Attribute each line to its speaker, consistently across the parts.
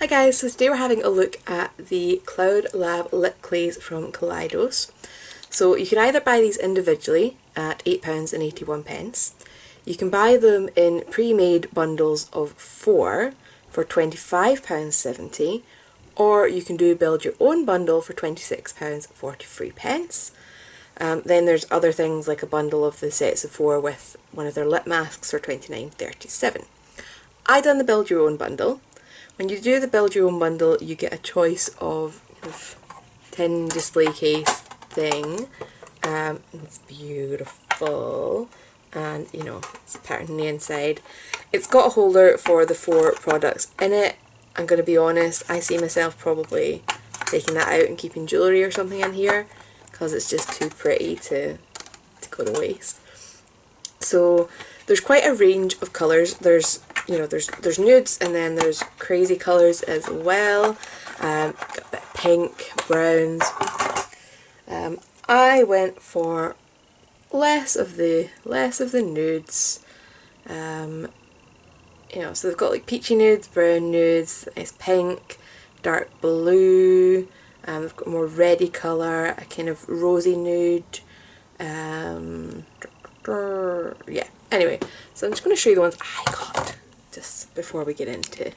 Speaker 1: Hi guys, so today we're having a look at the Cloud Lab lip clays from Kaleidos. So you can either buy these individually at £8.81. You can buy them in pre-made bundles of 4 for £25.70, or you can build your own bundle for £26.43. Then there's other things like a bundle of the sets of 4 with one of their lip masks for £29.37. I done the build your own bundle. When you do the build your own bundle, you get a choice of tin display case thing. It's beautiful, and you know, it's a pattern on the inside. It's got a holder for the 4 products in it. I'm going to be honest, I see myself probably taking that out and keeping jewellery or something in here because it's just too pretty to go to waste. So there's quite a range of colours. There's nudes, and then there's crazy colours as well. Got a bit of pink, browns. I went for less of the nudes. So they've got like peachy nudes, brown nudes, nice pink, dark blue. They've got more reddy colour, a kind of rosy nude. Yeah. Anyway, so I'm just going to show you the ones I got just before we get into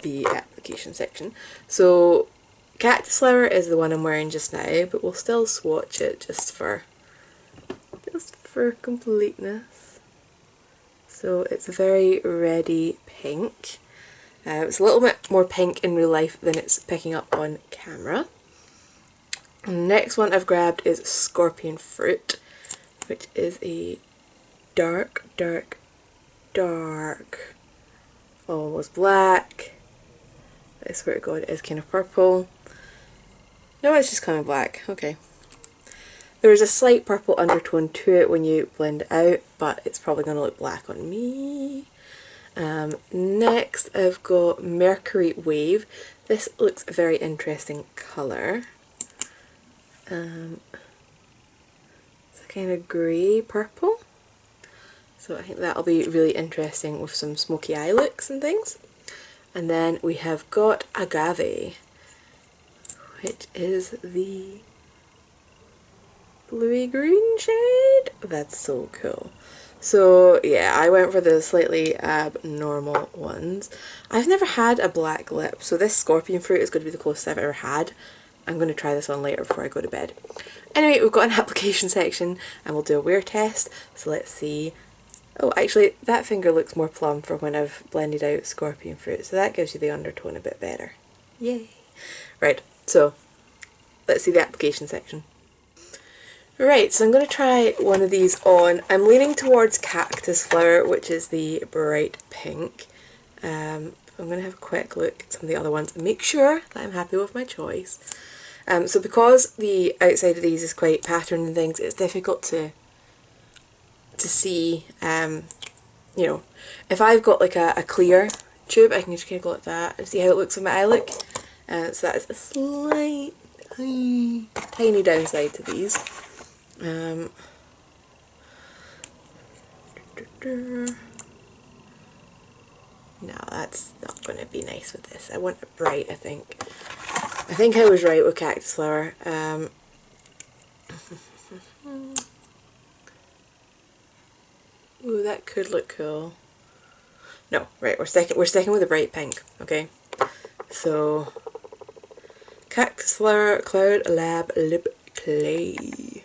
Speaker 1: the application section. So Cactus flower is the one I'm wearing just now, but we'll still swatch it just for completeness. So it's a very reddy pink. It's a little bit more pink in real life than it's picking up on camera. The next one I've grabbed is Scorpion Fruit, which is a dark, almost black. I swear to God, it is kind of purple. No, it's just kind of black. Okay. There is a slight purple undertone to it when you blend it out, but it's probably going to look black on me. Next I've got Mercury Wave. This looks a very interesting colour. It's a kind of grey purple. So I think that'll be really interesting with some smoky eye looks and things. And then we have got Agave, which is the bluey green shade. That's so cool. So yeah, I went for the slightly abnormal ones. I've never had a black lip, so this Scorpion Fruit is going to be the closest I've ever had. I'm going to try this on later before I go to bed. Anyway, we've got an application section and we'll do a wear test. So let's see. Oh, actually, that finger looks more plum from when I've blended out Scorpion Fruit, so that gives you the undertone a bit better. Yay! Right, so let's see the application section. Right, so I'm going to try one of these on. I'm leaning towards Cactus Flower, which is the bright pink. I'm going to have a quick look at some of the other ones and make sure that I'm happy with my choice. So because the outside of these is quite patterned and things, it's difficult to see, if I've got like a clear tube, I can just kind of go like that and see how it looks on my eye look. So that is a slight, tiny downside to these. No, that's not going to be nice with this. I want it bright, I think. I think I was right with Cactus Flower. Ooh, that could look cool. No, right, we're sticking with the bright pink, okay? So Cactus Flower Cloud Lab Lip Clay.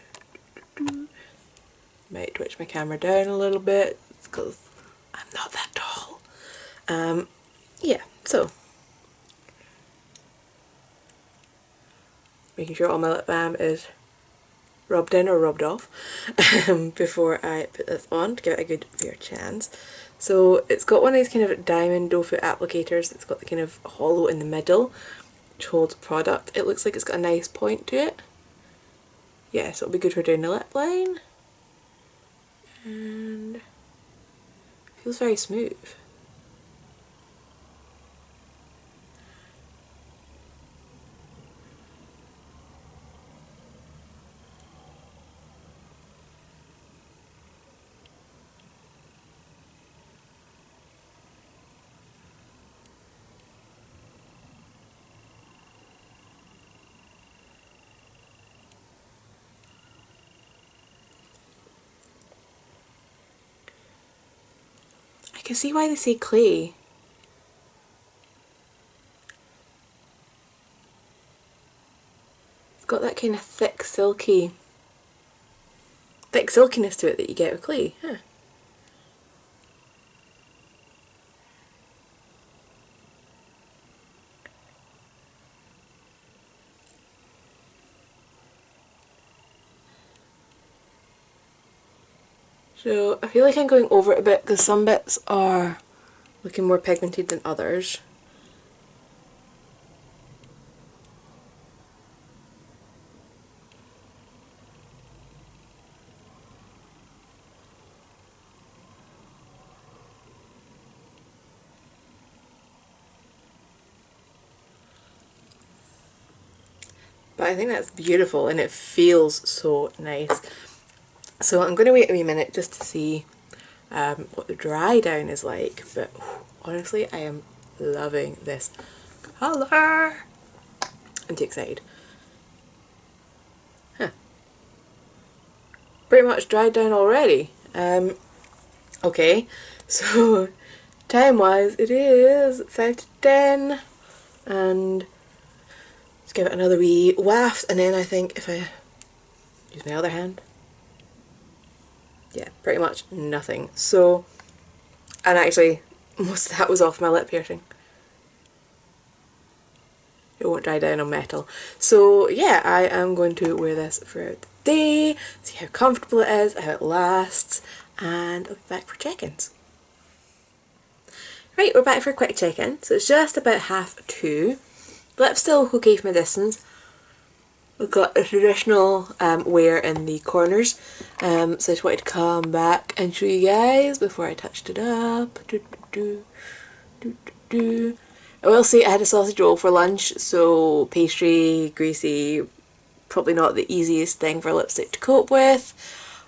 Speaker 1: Might twitch my camera down a little bit because I'm not that tall. Yeah, so making sure all my lip balm is rubbed in or rubbed off before I put this on to give it a good fair chance. So it's got one of these kind of diamond doe foot applicators. It's got the kind of hollow in the middle which holds product. It looks like it's got a nice point to it. Yeah, so it'll be good for doing the lip line. And it feels very smooth. can see why they say clay. It's got that kind of thick silkiness to it that you get with clay. Huh. So I feel like I'm going over it a bit because some bits are looking more pigmented than others. But I think that's beautiful and it feels so nice. So I'm going to wait a wee minute just to see what the dry down is like, but honestly I am loving this colour. I'm too excited. Huh. Pretty much dried down already. Okay, so time wise it is 5 to 10 and let's give it another wee waft, and then I think if I use my other hand, yeah, pretty much nothing. So, and actually most of that was off my lip piercing. It won't dry down on metal. So yeah, I am going to wear this throughout the day, see how comfortable it is, how it lasts, and I'll be back for check-ins. Right, we're back for a quick check-in. So it's just about 2:30. Lip's still okay for my distance. We've got the traditional wear in the corners, so I just wanted to come back and show you guys before I touched it up. I will say I had a sausage roll for lunch, so pastry, greasy, probably not the easiest thing for lipstick to cope with,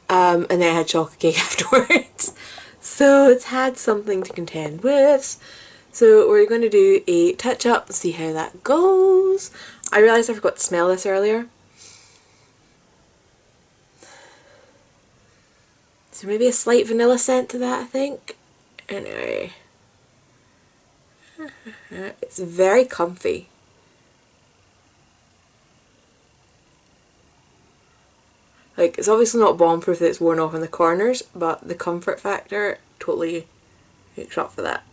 Speaker 1: and then I had chocolate cake afterwards, so it's had something to contend with. So we're going to do a touch up and see how that goes. I realised I forgot to smell this earlier. So maybe a slight vanilla scent to that, I think. Anyway. It's very comfy. Like, it's obviously not bomb-proof that it's worn off in the corners, but the comfort factor totally makes up for that.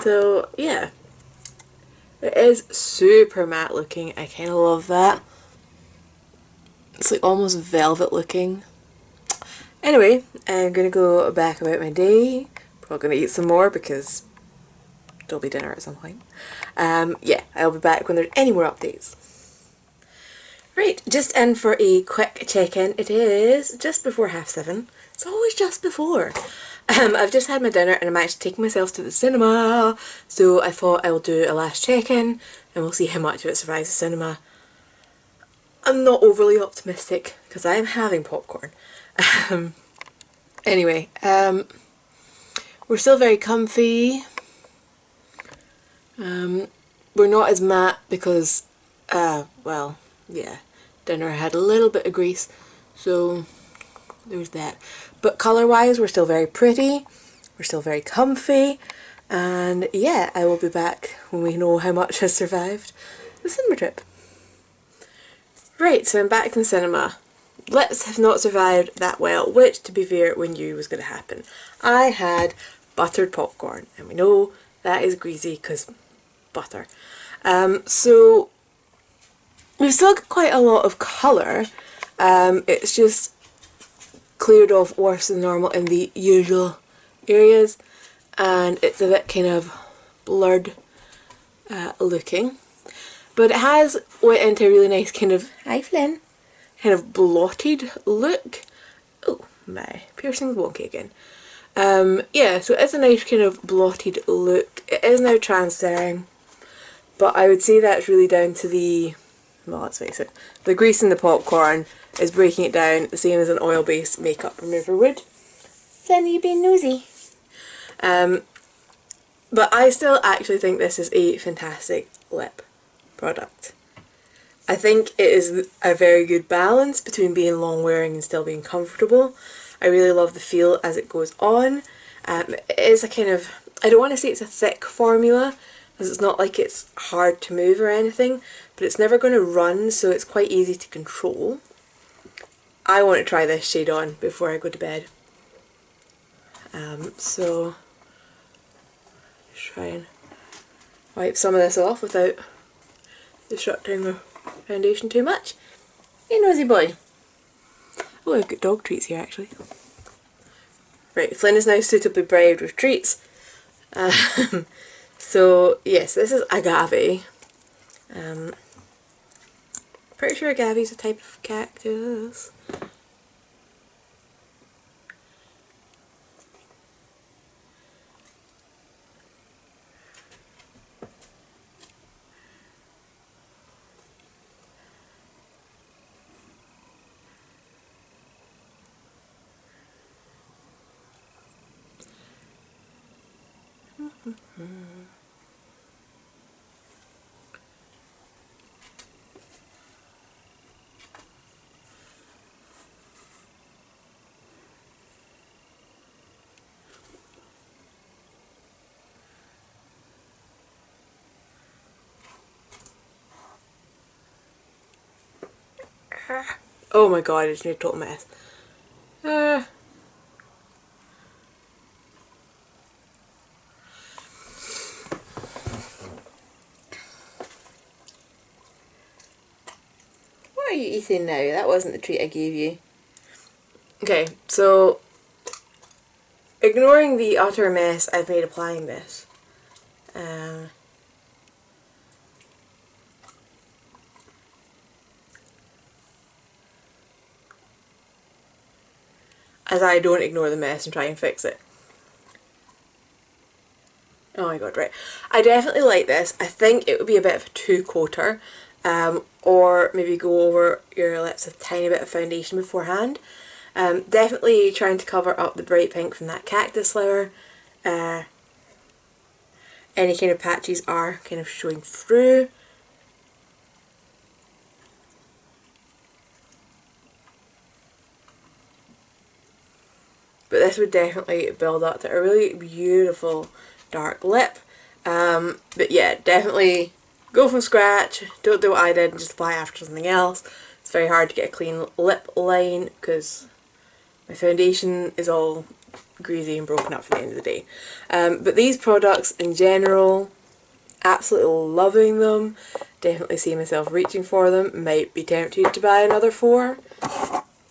Speaker 1: So yeah, it is super matte looking. I kind of love that. It's like almost velvet looking. Anyway, I'm gonna go back about my day. Probably gonna eat some more because there'll be dinner at some point. Yeah, I'll be back when there's any more updates. Right, just in for a quick check-in. It is just before 7:30. It's always just before. I've just had my dinner and I'm actually taking myself to the cinema, so I thought I will do a last check-in and we'll see how much of it survives the cinema. I'm not overly optimistic because I am having popcorn. Anyway, we're still very comfy. We're not as matte because, well, yeah, dinner had a little bit of grease, so there's that. But colour-wise, we're still very pretty, we're still very comfy, and yeah, I will be back when we know how much has survived the cinema trip. Right, so I'm back in the cinema. Lips have not survived that well, which, to be fair, we knew was going to happen. I had buttered popcorn, and we know that is greasy because butter. So we've still got quite a lot of colour. It's just cleared off worse than normal in the usual areas, and it's a bit kind of blurred looking. But it has went into a really nice kind of, hi Flynn, kind of blotted look. Oh, my piercing's wonky again. Yeah, so it's a nice kind of blotted look. It is now transferring, but I would say that's really down to the, well, let's face it, the grease in the popcorn is breaking it down, the same as an oil-based makeup remover would. Then you being nosy. But I still actually think this is a fantastic lip product. I think it is a very good balance between being long wearing and still being comfortable. I really love the feel as it goes on. It is a kind of, I don't want to say it's a thick formula, because it's not like it's hard to move or anything, but it's never going to run, so it's quite easy to control. I want to try this shade on before I go to bed. So try and wipe some of this off without disrupting the foundation too much. Hey nosy boy. Oh, I've got dog treats here actually. Right, Flynn is now suitably bribed with treats. So yes, this is Agave. Pretty sure Agave is a type of cactus. Oh my god, it's a total mess. What are you eating now? That wasn't the treat I gave you. Okay, so ignoring the utter mess I've made applying this, as I don't ignore the mess and try and fix it. Oh my god, right. I definitely like this. I think it would be a bit of a two-coater, or maybe go over your lips with a tiny bit of foundation beforehand. Definitely trying to cover up the bright pink from that cactus flower. Any kind of patches are kind of showing through. But this would definitely build up to a really beautiful dark lip. But yeah, definitely go from scratch. Don't do what I did and just apply after something else. It's very hard to get a clean lip line because my foundation is all greasy and broken up for the end of the day. But these products in general, absolutely loving them. Definitely see myself reaching for them. Might be tempted to buy another 4.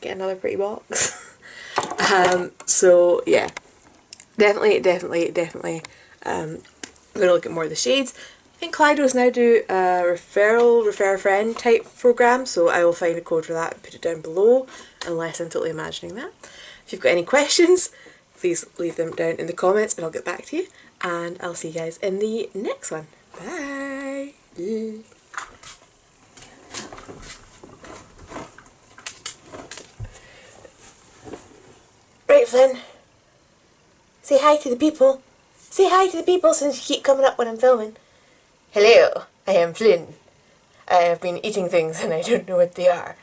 Speaker 1: Get another pretty box. So yeah, definitely I'm going to look at more of the shades. I think Kaleidos now do a refer a friend type program, so I will find a code for that and put it down below, unless I'm totally imagining that. If you've got any questions, please leave them down in the comments and I'll get back to you, and I'll see you guys in the next one. Bye! Right, Flynn. Say hi to the people. Say hi to the people since you keep coming up when I'm filming. Hello, I am Flynn. I have been eating things and I don't know what they are.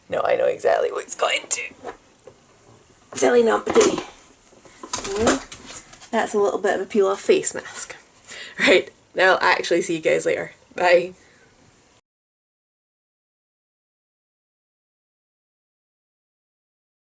Speaker 1: No, I know exactly what it's going to. Silly numpty. That's a little bit of a peel off face mask. Right, now I'll actually see you guys later. Bye.